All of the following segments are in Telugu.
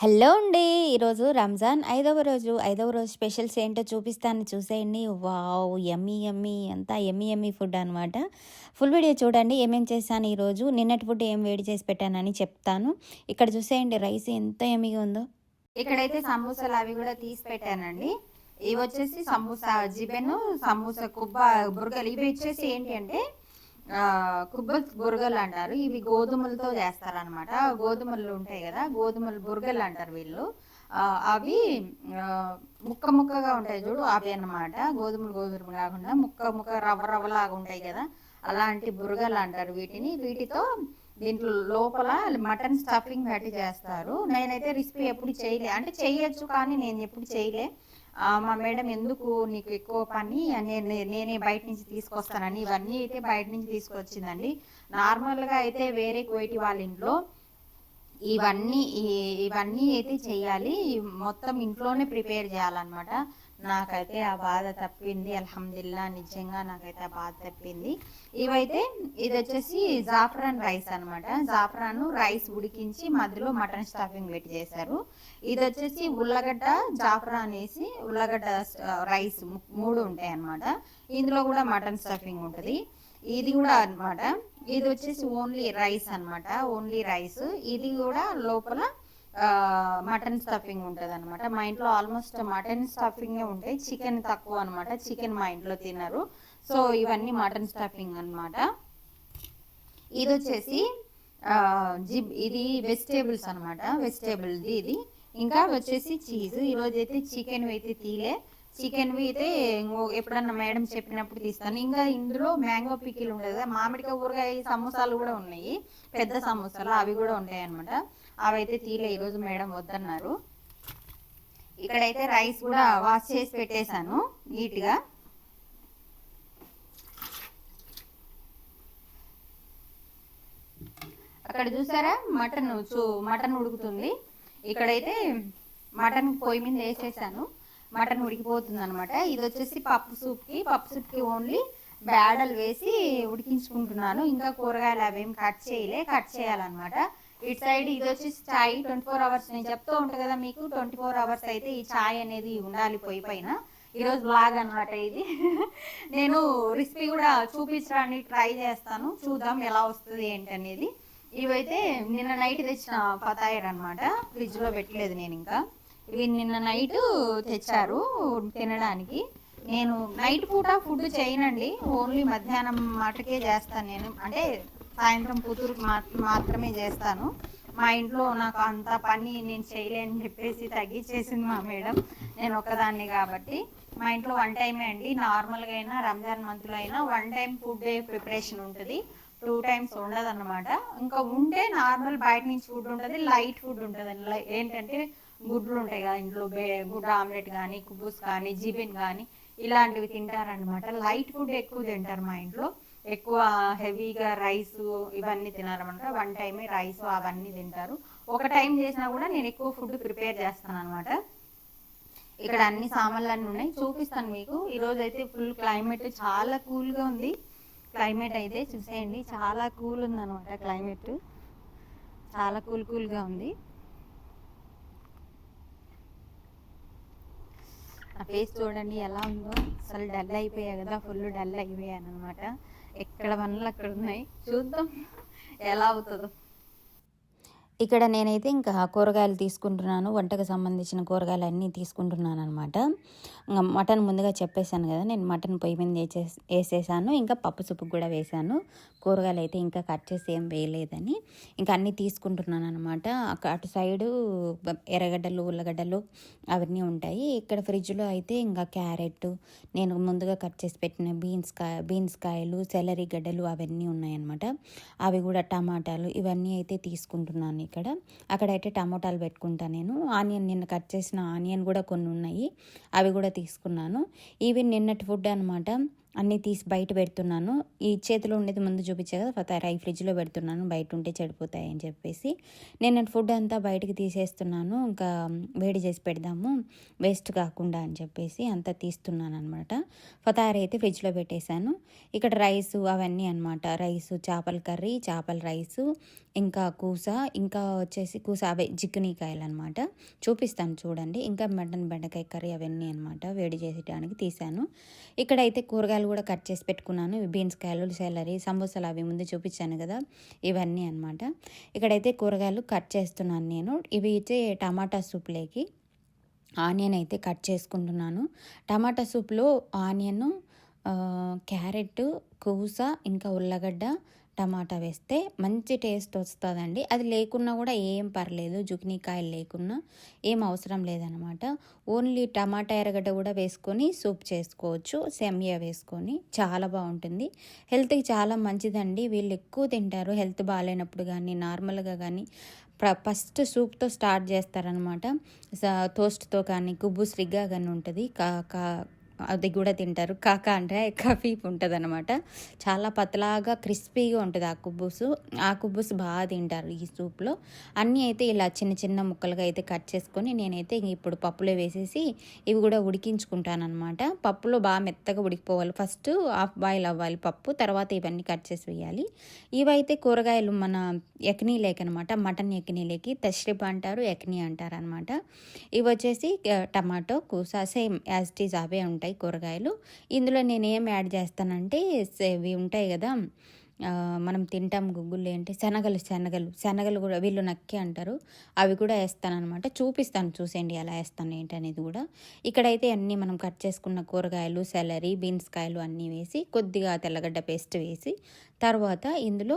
హలో అండి. ఈరోజు రంజాన్ ఐదవ రోజు స్పెషల్స్ ఏంటో చూపిస్తాను, చూసేయండి. వావ్, యమ్మీ యమ్మీ, అంతా యమ్మీ యమ్మీ ఫుడ్ అనమాట. ఫుల్ వీడియో చూడండి. ఏమేమి చేశాను ఈరోజు, నిన్నటి ఫుడ్ ఏం వేడి చేసి పెట్టానని చెప్తాను. ఇక్కడ చూసేయండి, రైస్ ఎంత యమ్మీగా ఉందో. ఇక్కడైతే సమోసాలు అవి కూడా తీసి పెట్టానండి. ఇవి వచ్చేసి సమోసా జిబెను, సమోసా కుబ్బ, బుర్గలు. ఇవి వచ్చేసి ఏంటి అంటే కుబ్బస్ బుర్గలు అంటారు. ఇవి గోధుమలతో చేస్తారనమాట. గోధుమలు ఉంటాయి కదా, గోధుమలు బుర్గలు అంటారు వీళ్ళు. అవి ముక్క ముక్కగా ఉంటాయి చూడు, అవి అన్నమాట. గోధుమలు కాకుండా ముక్క ముక్క రవ్వ రవ్వలాగా ఉంటాయి కదా, అలాంటి బుర్గలు అంటారు వీటిని. వీటితో దీంట్లో లోపల మటన్ స్టఫింగ్ పెట్టి చేస్తారు. నేనైతే రెసిపీ ఎప్పుడు చేయలే, అంటే చేయొచ్చు కానీ నేను ఎప్పుడు చేయలే. మా మేడం ఎందుకు నీకు ఎక్కువ పని, నేనే బయట నుంచి తీసుకొస్తానని ఇవన్నీ అయితే బయట నుంచి తీసుకొచ్చిందండి. నార్మల్గా అయితే వేరే కోయిటి వాళ్ళ ఇంట్లో ఇవన్నీ అయితే చెయ్యాలి, మొత్తం ఇంట్లోనే ప్రిపేర్ చేయాలన్నమాట. నాకైతే ఆ బాధ తప్పింది, అల్హమ్దుల్లా. నిజంగా నాకైతే ఆ బాధ తప్పింది. ఇది వచ్చేసి జాఫ్రాన్ రైస్ అనమాట. జాఫ్రాన్ రైస్ ఉడికించి మధ్యలో మటన్ స్టఫింగ్ పెట్టి చేశారు. ఇది వచ్చేసి ఉల్లగడ్డ జాఫ్రాన్ వేసి ఉల్లగడ్డ రైస్, మూడు ఉంటాయి అన్నమాట. ఇందులో కూడా మటన్ స్టఫింగ్ ఉంటుంది. ఇది కూడా అనమాట. ఇది వచ్చేసి ఓన్లీ రైస్ అనమాట, ఓన్లీ రైస్. ఇది కూడా లోపల మటన్ స్టఫింగ్ ఉంటుంది అనమాట. మా ఇంట్లో ఆల్మోస్ట్ మటన్ స్టఫింగే ఉంటాయి, చికెన్ తక్కువ అనమాట. చికెన్ మా ఇంట్లో తినరు, సో ఇవన్నీ మటన్ స్టఫింగ్ అనమాట. ఇది వచ్చేసి ఇది వెజిటేబుల్స్ అనమాట, వెజిటేబుల్ది ఇది. ఇంకా వచ్చేసి చీజ్. ఈరోజు అయితే చికెన్ అయితే తీలే, చికెన్వి అయితే ఎప్పుడన్నా మేడం చెప్పినప్పుడు తీస్తాను. ఇంకా ఇందులో మ్యాంగో పికిల్ ఉంటుంది కదా, మామిడికాయ ఊరగాయ సమోసాలు కూడా ఉన్నాయి, పెద్ద సమోసాలు అవి కూడా ఉంటాయి అనమాట. అవి అయితే తీలే, ఈరోజు మేడం వద్దన్నారు. ఇక్కడైతే రైస్ కూడా వాష్ చేసి పెట్టేశాను నీట్గా. అక్కడ చూసారా మటన్ ఉడుకుతుంది. ఇక్కడైతే మటన్ పొయ్యి మీద వేసేసాను, మటన్ ఉడికిపోతుంది అనమాట. ఇది వచ్చేసి పప్పు సూప్కి ఓన్లీ బ్యాడలు వేసి ఉడికించుకుంటున్నాను. ఇంకా కూరగాయలు అవేం కట్ చేయాలన్నమాట. ఇటు సైడ్ ఇది వచ్చేసి చాయ్ 24 hours. నేను చెప్తూ ఉంటాను కదా మీకు, 24 hours అయితే ఈ చాయ్ అనేది ఉండాలి పొయ్యి పైన. ఈరోజు బ్లాగ్ అనమాట ఇది. నేను రెసిపీ కూడా చూపించడానికి ట్రై చేస్తాను, చూద్దాం ఎలా వస్తుంది ఏంటనేది. ఇవైతే నిన్న నైట్ తెచ్చిన ఫతాయర్ అనమాట, ఫ్రిడ్జ్లో పెట్టలేదు నేను ఇంకా. ఇవి నిన్న నైట్ తెచ్చారు తినడానికి. నేను నైట్ పూట ఫుడ్ చేయనండి, ఓన్లీ మధ్యాహ్నం మాటకే చేస్తాను నేను. అంటే సాయంత్రం కూతురుకి మాత్రమే చేస్తాను. మా ఇంట్లో నాకు అంత పని నేను చేయలేని చెప్పేసి తగ్గించేసింది మా మేడం, నేను ఒక్కదాన్ని కాబట్టి. మా ఇంట్లో 1 టైమే అండి, నార్మల్గా అయినా రంజాన్ మంత్లో అయినా 1 టైం ఫుడ్ ప్రిపరేషన్ ఉంటుంది, 2 times ఉండదు అనమాట. ఇంకా ఉంటే నార్మల్ బయట నుంచి ఫుడ్ ఉంటుంది, లైట్ ఫుడ్ ఉంటుంది. ఏంటంటే గుడ్లు ఉంటాయి కదా ఇంట్లో, గుడ్డు ఆమ్లెట్ కానీ, కుబూస్ కానీ, జిబిన్ కానీ, ఇలాంటివి తింటారనమాట. లైట్ ఫుడ్ ఎక్కువ తింటారు మా ఇంట్లో, ఎక్కువ హెవీగా రైస్ ఇవన్నీ తినారనమాట. 1 టైమే రైస్ అవన్నీ తింటారు. ఒక టైం చేసినా కూడా నేను ఎక్కువ ఫుడ్ ప్రిపేర్ చేస్తాను అనమాట. ఇక్కడ అన్ని సామాన్లన్నీ ఉన్నాయి, చూపిస్తాను మీకు. ఈరోజు అయితే ఫుల్ క్లైమేట్ చాలా కూల్గా ఉంది. క్లైమేట్ అయితే చూసేయండి, చాలా కూల్ ఉంది అనమాట. క్లైమేట్ చాలా కూల్గా ఉంది. ఆ ఫేస్ చూడండి ఎలా ఉందో. అసలు డల్ అయిపోయా కదా, ఫుల్ డల్ అయిపోయాను అనమాట. ఎక్కడ పనులు అక్కడ ఉన్నాయి, చూద్దాం ఎలా అవుతుందో. ఇక్కడ నేనైతే ఇంకా కూరగాయలు తీసుకుంటున్నాను, వంటకు సంబంధించిన కూరగాయలు అన్నీ తీసుకుంటున్నాను అనమాట. మటన్ ముందుగా చెప్పేశాను కదా, నేను మటన్ పొయ్యి మీద వేసేసాను. ఇంకా పప్పు సుప్పుకు కూడా వేసాను. కూరగాయలు అయితే ఇంకా కట్ చేసి ఏం వేయలేదని ఇంకా అన్నీ తీసుకుంటున్నాను అనమాట. అటు సైడు ఎర్రగడ్డలు, ఉల్లగడ్డలు అవన్నీ ఉంటాయి. ఇక్కడ ఫ్రిడ్జ్లో అయితే ఇంకా క్యారెట్, నేను ముందుగా కట్ చేసి పెట్టిన బీన్స్ కాయలు, సెలరీ గడ్డలు అవన్నీ ఉన్నాయన్నమాట. అవి కూడా టమాటాలు ఇవన్నీ అయితే తీసుకుంటున్నాను. అక్కడైతే టమోటాలు పెట్టుకుంటాను నేను. ఆనియన్, నిన్న కట్ చేసిన ఆనియన్ కూడా కొన్ని ఉన్నాయి, అవి కూడా తీసుకున్నాను. ఇవి నిన్నటి ఫుడ్ అనమాట. అన్నీ తీసి బయట పెడుతున్నాను. ఈ చేతిలో ఉండేది ముందు చూపించా కదా, ఫతారా ఈ ఫ్రిడ్జ్లో పెడుతున్నాను, బయట ఉంటే చెడిపోతాయి అని చెప్పేసి. నేను ఫుడ్ అంతా బయటకు తీసేస్తున్నాను, ఇంకా వేడి చేసి పెడదాము వేస్ట్ కాకుండా అని చెప్పేసి అంతా తీస్తున్నాను అనమాట. ఫతారా అయితే ఫ్రిడ్జ్లో పెట్టేశాను. ఇక్కడ రైసు అవన్నీ అనమాట. రైసు, చేపల కర్రీ, చేపల రైసు, ఇంకా కూస, ఇంకా వచ్చేసి కూస అవే జిక్కునీకాయలు అనమాట. చూపిస్తాను చూడండి. ఇంకా మటన్ బెండకాయ కర్రీ అవన్నీ అనమాట వేడి చేసేయడానికి తీసాను. ఇక్కడైతే కూరగాయలు కూడా కట్ చేసి పెట్టుకున్నాను. బీన్స్ కాయలు, సెలరీ, సమోసాలు అవి ముందు చూపించాను కదా, ఇవన్నీ అనమాట. ఇక్కడైతే కూరగాయలు కట్ చేస్తున్నాను నేను. ఇవి అయితే టమాటా సూప్లోకి ఆనియన్ అయితే కట్ చేసుకుంటున్నాను. టమాటా సూప్లో ఆనియన్, క్యారెట్, కూస, ఇంకా ఉల్లగడ్డ, టమాటా వేస్తే మంచి టేస్ట్ వస్తుందండి. అది లేకున్నా కూడా ఏం పర్లేదు, జుక్నీకాయలు లేకున్నా ఏం అవసరం లేదనమాట. ఓన్లీ టమాటా ఎర్రగడ్డ కూడా వేసుకొని సూప్ చేసుకోవచ్చు, సెమియా వేసుకొని. చాలా బాగుంటుంది, హెల్త్కి చాలా మంచిదండి. వీళ్ళు ఎక్కువ తింటారు హెల్త్ బాగాలేనప్పుడు కానీ నార్మల్గా కానీ. ఫస్ట్ సూప్తో స్టార్ట్ చేస్తారనమాట. టోస్ట్తో కానీ కుబ్బుస్రిగ్గా కానీ ఉంటుంది. అది కూడా తింటారు. కాకా అంటే కఫీఫ్ ఉంటుంది అనమాట. చాలా పతలాగా క్రిస్పీగా ఉంటుంది ఆ కుబ్బుసు బాగా తింటారు ఈ సూప్లో. అన్నీ అయితే ఇలా చిన్న చిన్న ముక్కలుగా అయితే కట్ చేసుకొని నేనైతే ఇప్పుడు పప్పులో వేసేసి ఇవి కూడా ఉడికించుకుంటాను అనమాట. పప్పులో బాగా మెత్తగా ఉడికిపోవాలి. ఫస్ట్ హాఫ్ బాయిల్ అవ్వాలి పప్పు, తర్వాత ఇవన్నీ కట్ చేసి వేయాలి. ఇవైతే కూరగాయలు మన ఎక్నీ లేక్ అనమాట. మటన్ ఎక్నీ లేకి తష్రిబ్ అంటారు, ఎక్నీ అంటారు అనమాట. ఇవి వచ్చేసి టమాటో, కూస సేమ్ యాజ్ ఇట్ ఈజ్ అవే ఉంటాయి కూరగాయలు. ఇందులో నేను ఏం యాడ్ చేస్తానంటే ఇవి ఉంటాయి కదా, మనం తింటాం గుగ్గులు, ఏంటి శనగలు కూడా వీళ్ళు నక్కి అంటారు, అవి కూడా వేస్తానమాట. చూపిస్తాను చూసేయండి ఎలా వేస్తాను ఏంటి అనేది కూడా. ఇక్కడైతే అన్నీ మనం కట్ చేసుకున్న కూరగాయలు, సెలరీ, బీన్స్ కాయలు అన్నీ వేసి కొద్దిగా తెల్లగడ్డ పేస్ట్ వేసి తర్వాత ఇందులో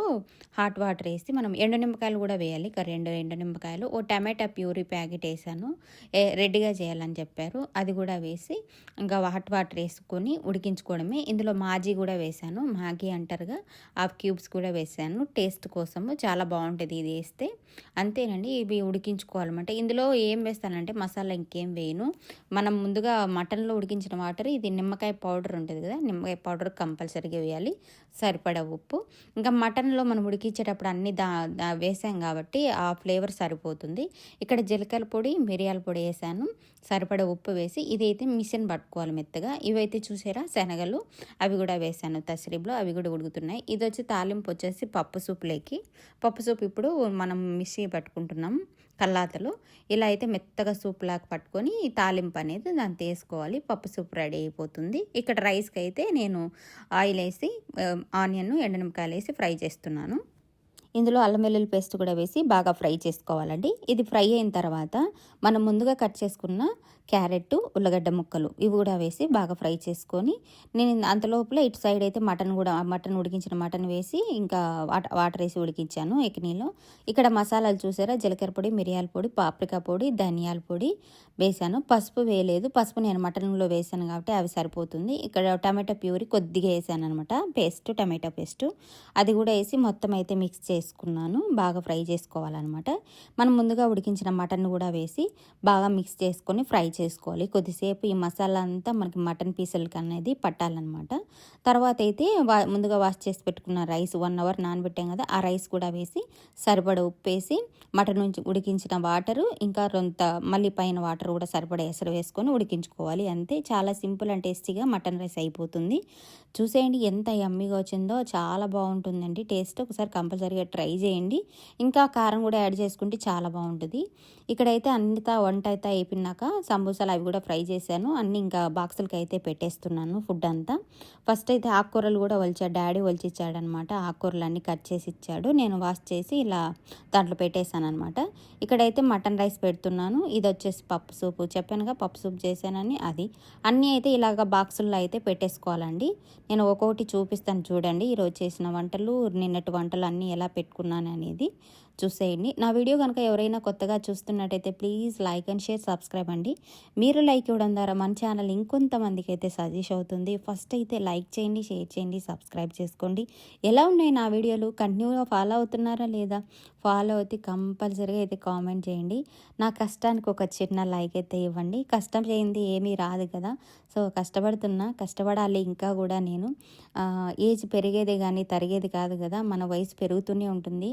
హాట్ వాటర్ వేసి మనం ఎండునిమ్మకాయలు కూడా వేయాలి. రెండు ఎండునిమ్మకాయలు, ఓ టమాటా ప్యూరీ ప్యాకెట్ వేసాను, రెడీగా చేయాలని చెప్పారు, అది కూడా వేసి ఇంకా హాట్ వాటర్ వేసుకొని ఉడికించుకోవడమే. ఇందులో మాజీ కూడా వేసాను, మ్యాగీ అంటారుగా, ఆ క్యూబ్స్ కూడా వేసాను టేస్ట్ కోసము. చాలా బాగుంటుంది ఇది వేస్తే. అంతేనండి, ఇవి ఉడికించుకోవాలన్నమాట. ఇందులో ఏం వేస్తానంటే మసాలా ఇంకేం వేయను. మనం ముందుగా మటన్లో ఉడికించిన వాటర్, ఇది నిమ్మకాయ పౌడర్ ఉంటుంది కదా, నిమ్మకాయ పౌడర్ కంపల్సరీగా వేయాలి, సరిపడా ఉప్పు. ఇంకా మటన్లో మనం ఉడికించేటప్పుడు అన్నీ వేసాం కాబట్టి ఆ ఫ్లేవర్ సరిపోతుంది. ఇక్కడ జీలకర్ర పొడి, మిరియాల పొడి వేసాను, సరిపడా ఉప్పు వేసి ఇదైతే మిషన్ పట్టుకోవాలి మెత్తగా. ఇవైతే చూసారా శనగలు, అవి కూడా వేసాను తస్రీబ్లో, అవి కూడా ఉడుకుతున్నాయి. ఇది వచ్చి తాలింపు వచ్చేసి పప్పు సూప్ ఇప్పుడు మనం మిక్సీ పట్టుకుంటున్నాం కల్లాతలో. ఇలా అయితే మెత్తగా సూప్ లాగా పట్టుకొని తాలింపు అనేది దాన్ని తీసుకోవాలి. పప్పు సూప్ రెడీ అయిపోతుంది. ఇక్కడ రైస్కి అయితే నేను ఆయిల్ వేసి ఆనియన్, ఎండుమిరపకాయలు వేసి ఫ్రై చేస్తున్నాను. ఇందులో అల్లం వెల్లుల్లి పేస్ట్ కూడా వేసి బాగా ఫ్రై చేసుకోవాలండి. ఇది ఫ్రై అయిన తర్వాత మనం ముందుగా కట్ చేసుకున్న క్యారెట్, ఉల్లగడ్డ ముక్కలు ఇవి కూడా వేసి బాగా ఫ్రై చేసుకొని, నేను అంతలోపల ఇటు సైడ్ అయితే ఉడికించిన మటన్ వేసి ఇంకా వాటర్ వేసి ఉడికించాను ఎక్నీలో. ఇక్కడ మసాలాలు చూసారా, జీలకర్ర పొడి, మిరియాల పొడి, పాప్రికా పొడి, ధనియాల పొడి వేసాను. పసుపు వేయలేదు, పసుపు నేను మటన్లో వేసాను కాబట్టి అవి సరిపోతుంది. ఇక్కడ టమాటా ప్యూరీ కొద్దిగా వేసాను అనమాట, టమాటా పేస్ట్, అది కూడా వేసి మొత్తం అయితే మిక్స్ చేసుకున్నాను. బాగా ఫ్రై చేసుకోవాలన్నమాట. మనం ముందుగా ఉడికించిన మటన్ కూడా వేసి బాగా మిక్స్ చేసుకొని ఫ్రై చేసుకోవాలి. కొద్దిసేపు ఈ మసాలా అంతా మనకి మటన్ పీసులకి అనేది పట్టాలన్నమాట. తర్వాత అయితే ముందుగా వాష్ చేసి పెట్టుకున్న రైస్ 1 అవర్ నానబెట్టాం కదా, ఆ రైస్ కూడా వేసి సరిపడా ఉప్పు వేసి మటన్ నుంచి ఉడికించిన వాటరు ఇంకా మళ్ళీ పైన వాటర్ కూడా సరిపడా ఎసరు వేసుకొని ఉడికించుకోవాలి. అంతే, చాలా సింపుల్ అండ్ టేస్టీగా మటన్ రైస్ అయిపోతుంది. చూసేయండి ఎంత యమ్మీగా వచ్చిందో, చాలా బాగుంటుందండి టేస్ట్. ఒకసారి కంపల్సరీగా ట్రై చేయండి. ఇంకా కారం కూడా యాడ్ చేసుకుంటే చాలా బాగుంటుంది. ఇక్కడైతే వంట అయితే అయిపోయినాక సమోసాలు అవి కూడా ఫ్రై చేశాను. అన్నీ ఇంకా బాక్సులకి అయితే పెట్టేస్తున్నాను ఫుడ్ అంతా. ఫస్ట్ అయితే ఆకుకూరలు కూడా డాడీ ఒలిచిచ్చాడనమాట. ఆకుకూరలు అన్నీ కట్ చేసి ఇచ్చాడు, నేను వాష్ చేసి ఇలా దాంట్లో పెట్టేశాను అనమాట. ఇక్కడైతే మటన్ రైస్ పెడుతున్నాను. ఇది వచ్చేసి పప్పు సూపు, చెప్పానుగా పప్పు సూప్ చేశానని, అది అన్నీ అయితే ఇలాగ బాక్సుల్లో అయితే పెట్టేసుకోవాలండి. నేను ఒక్కొక్కటి చూపిస్తాను చూడండి, ఈరోజు చేసిన వంటలు, నిన్నటి వంటలు అన్నీ ఎలా పెట్టుకున్నాను అనేది చూసేయండి. నా వీడియో కనుక ఎవరైనా కొత్తగా చూస్తున్నట్టయితే please like and share, subscribe అండి. మీరు లైక్ ఇవ్వడం ద్వారా మన ఛానల్ ఇంకొంతమందికి అయితే సజెస్ట్ అవుతుంది. ఫస్ట్ అయితే లైక్ చేయండి, షేర్ చేయండి, సబ్స్క్రైబ్ చేసుకోండి. ఎలా ఉన్నాయి నా వీడియోలు, కంటిన్యూగా ఫాలో అవుతున్నారా లేదా? ఫాలో అయితే కంపల్సరీగా అయితే కామెంట్ చేయండి. నా కష్టానికి ఒక చిన్న లైక్ అయితే ఇవ్వండి. కష్టం చేయింది ఏమీ రాదు కదా. సో కష్టపడాలి ఇంకా కూడా నేను. ఏజ్ పెరిగేదే కానీ తరిగేది కాదు కదా. మన వయసు పెరుగుతూనే ఉంటుంది.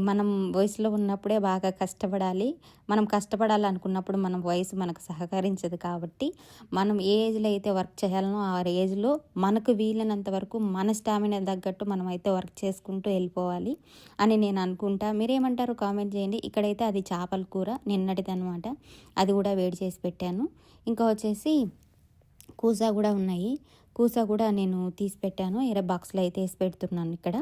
మనం వయసులో ఉన్నప్పుడే బాగా కష్టపడాలి. మనం కష్టపడాలనుకున్నప్పుడు మన వయసు మనకు సహకరించదు కాబట్టి మనం ఏ ఏజ్లో అయితే వర్క్ చేయాలనో ఆ ఏజ్లో మనకు వీలైనంత వరకు మన స్టామినా తగ్గట్టు మనం అయితే వర్క్ చేసుకుంటూ వెళ్ళిపోవాలి అని నేను అనుకుంటా. మీరేమంటారు కామెంట్ చేయండి. ఇక్కడైతే అది చేపల కూర నిన్నటిది అనమాట. అది కూడా వేడి చేసి పెట్టాను. ఇంకా వచ్చేసి కూసా కూడా ఉన్నాయి. కూసా కూడా నేను తీసి పెట్టాను. బాక్స్లో అయితే వేసి పెడుతున్నాను. ఇక్కడ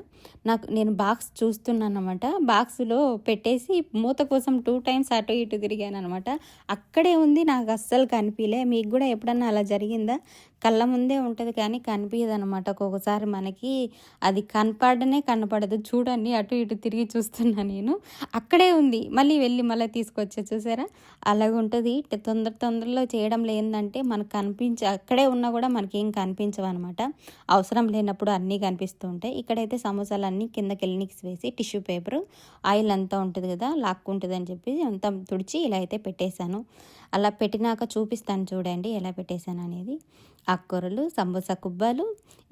నేను బాక్స్ చూస్తున్నాను అనమాట. బాక్స్లో పెట్టేసి మూత కోసం 2 times అటు ఇటు తిరిగాను అనమాట. అక్కడే ఉంది, నాకు అస్సలు కనిపించలే. మీకు కూడా ఎప్పుడన్నా అలా జరిగిందా? కళ్ళ ముందే ఉంటుంది కానీ కనిపించదు అనమాట. ఒక్కొక్కసారి మనకి అది కనపడదు. చూడండి, అటు ఇటు తిరిగి చూస్తున్నా నేను. అక్కడే ఉంది, మళ్ళీ మళ్ళీ తీసుకొచ్చా. చూసారా, అలాగ ఉంటుంది. తొందరలో చేయడంలో ఏంటంటే మనకు అక్కడే ఉన్నా కూడా మనకేం కనిపించవన్నమాట. అవసరం లేనప్పుడు అన్నీ కనిపిస్తూ ఉంటాయి. ఇక్కడైతే సమోసాలు అన్నీ కిందకి వేసి టిష్యూ పేపర్, ఆయిల్ అంతా ఉంటుంది కదా, లాక్కుంటుంది అని చెప్పి అంతా తుడిచి ఇలా అయితే పెట్టేశాను. అలా పెట్టినాక చూపిస్తాను చూడండి ఎలా పెట్టేశాను అనేది. ఆకుకూరలు, సమోసా కుబ్బాలు,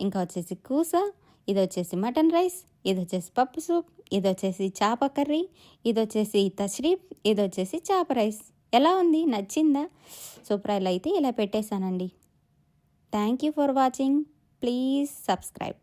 ఇంకా వచ్చేసి కూస, ఇది వచ్చేసి మటన్ రైస్, ఇది వచ్చేసి పప్పు సూప్, ఇది వచ్చేసి చేప కర్రీ, ఇది వచ్చేసి తస్రీఫ్, ఇది వచ్చేసి చేప రైస్. ఎలా ఉంది, నచ్చిందా? సూపర్. అయితే ఇలా పెట్టేశానండి. Thank you for watching. Please subscribe.